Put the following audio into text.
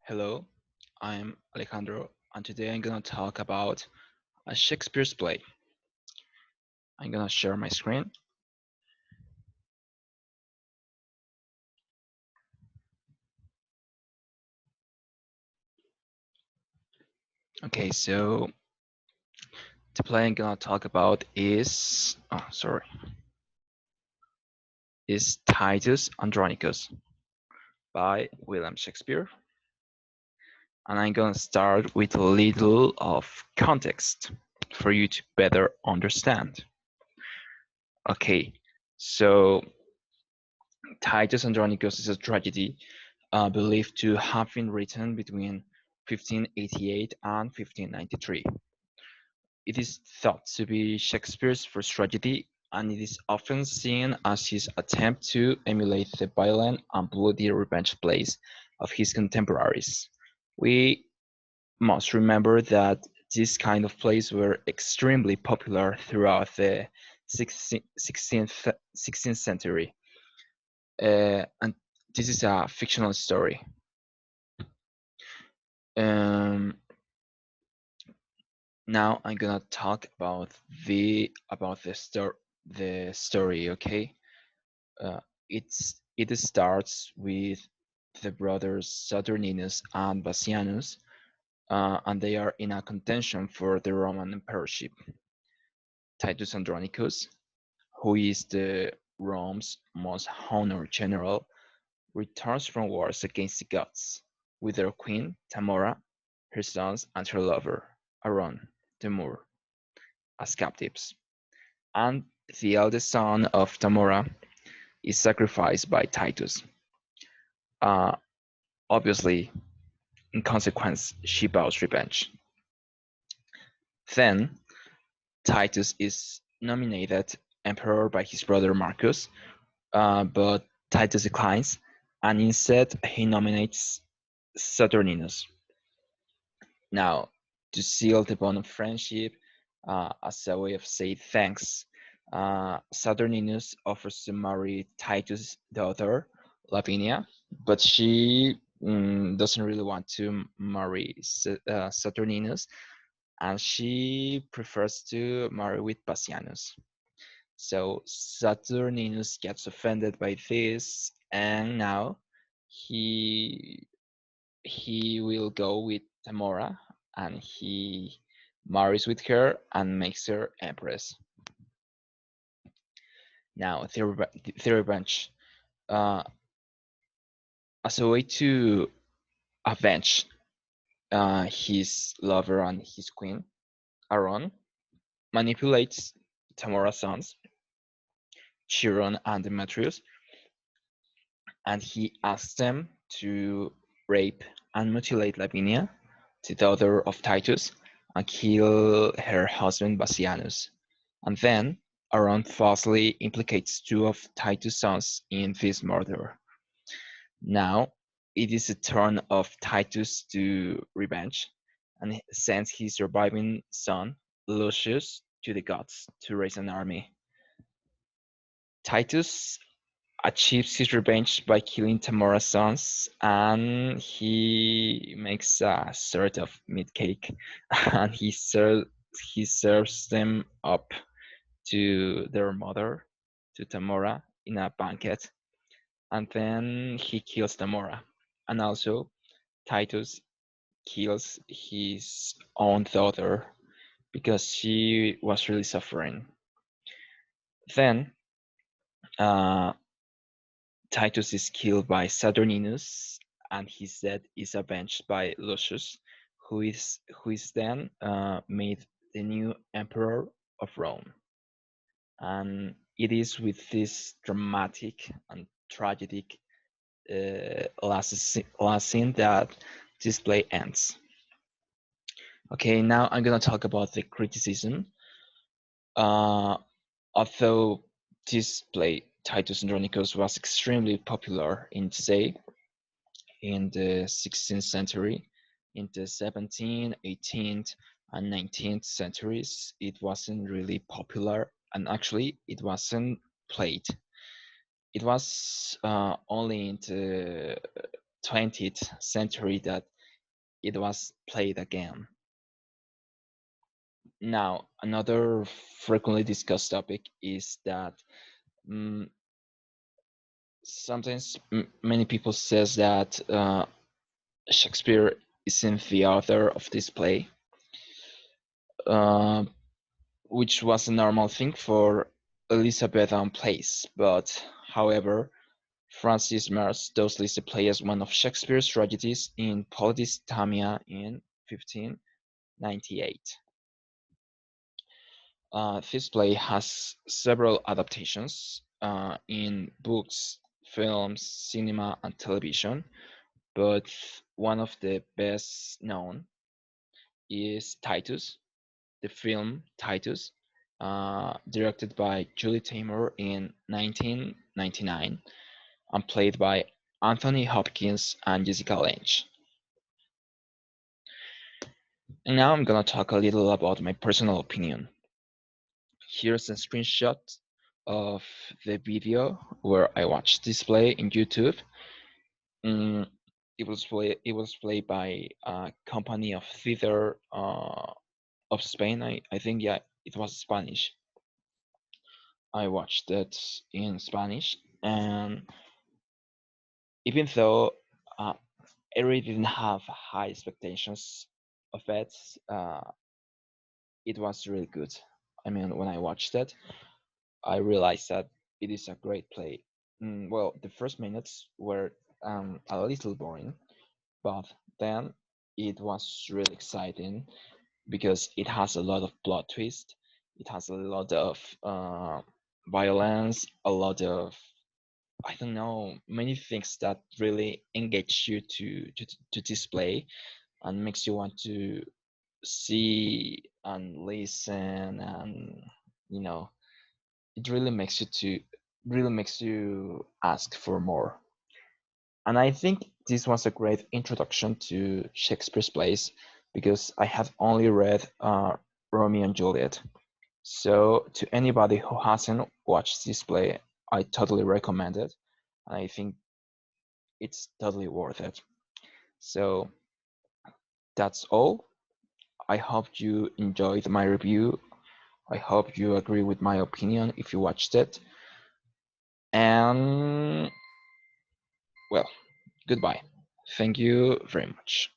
Hello, I'm Alejandro, and today I'm gonna talk about a Shakespeare's play. I'm gonna share my screen. Okay, so the play I'm gonna talk about is Titus Andronicus by William Shakespeare, and I'm gonna start with a little of context for you to better understand. Okay, so Titus Andronicus is a tragedy believed to have been written between 1588 and 1593. It is thought to be Shakespeare's first tragedy, and it is often seen as his attempt to emulate the violent and bloody revenge plays of his contemporaries. We must remember that these kind of plays were extremely popular throughout the 16th century, and this is a fictional story. Um, Now I'm gonna talk about the story. Okay, uh, it starts with the brothers Saturninus and Bassianus, and they are in a contention for the Roman emperorship. Titus Andronicus, who is the Rome's most honored general, returns from wars against the Goths with their queen Tamora, her sons, and her lover Aron the Moor as captives. And the eldest son of Tamora is sacrificed by Titus. Uh, Obviously, in consequence, she vows revenge. Then, Titus is nominated emperor by his brother Marcus, but Titus declines, and instead he nominates Saturninus. Now, to seal the bond of friendship, as a way of saying thanks, Saturninus offers to marry Titus' daughter, Lavinia, but she doesn't really want to marry Saturninus, and she prefers to marry with Bassianus. So Saturninus gets offended by this, and now he he will go with Tamora, and he marries with her and makes her empress. Now, the revenge. Uh, as a way to avenge his lover and his queen, Aaron manipulates Tamora's sons, Chiron and Demetrius, and he asks them to rape and mutilate Lavinia, the daughter of Titus, and kill her husband Bassianus. And then Aaron falsely implicates two of Titus' sons in this murder. Now it is the turn of Titus to revenge, and sends his surviving son, Lucius, to the gods to raise an army. Titus achieves his revenge by killing Tamora's sons, and he makes a sort of meat cake, and he serves them up to their mother, to Tamora, in a banquet, and then he kills Tamora, and also Titus kills his own daughter because she was really suffering. Then uh, Titus is killed by Saturninus, and his death is avenged by Lucius, who is then made the new emperor of Rome. And it is with this dramatic and tragic last scene that this play ends. Okay, now I'm gonna talk about the criticism. Uh, Although this play, Titus Andronicus, was extremely popular in, say, in the 16th century, in the 17th, 18th, and 19th centuries, it wasn't really popular, and actually, it wasn't played. It was only in the 20th century that it was played again. Now, another frequently discussed topic is that mm, sometimes many people says that Shakespeare isn't the author of this play, uh, which was a normal thing for Elizabethan plays. But, however, Francis Mears does list the play as one of Shakespeare's tragedies in Politis Tamia in 1598. This play has several adaptations in books, films, cinema, and television, but one of the best known is Titus, the film Titus, directed by Julie Taymor in 1999 and played by Anthony Hopkins and Jessica Lange. And now I'm gonna talk a little about my personal opinion. Here's a screenshot of the video where I watched this play in YouTube. Mm, it was played by a company of theater of Spain. I think yeah it was Spanish. I watched it in Spanish, and even though uh, I really didn't have high expectations of it, uh, it was really good. I mean, when I watched it, I realized that it is a great play. Well, the first minutes were a little boring, but then it was really exciting because it has a lot of plot twist. It has a lot of violence, a lot of I don't know many things that really engage you to display and makes you want to see and listen and you know it really makes you ask for more. And I think this was a great introduction to Shakespeare's plays because I have only read Romeo and Juliet. So to anybody who hasn't watched this play, I totally recommend it. I think it's totally worth it. So that's all. I hope you enjoyed my review. I hope you agree with my opinion if you watched it. And well, goodbye. Thank you very much.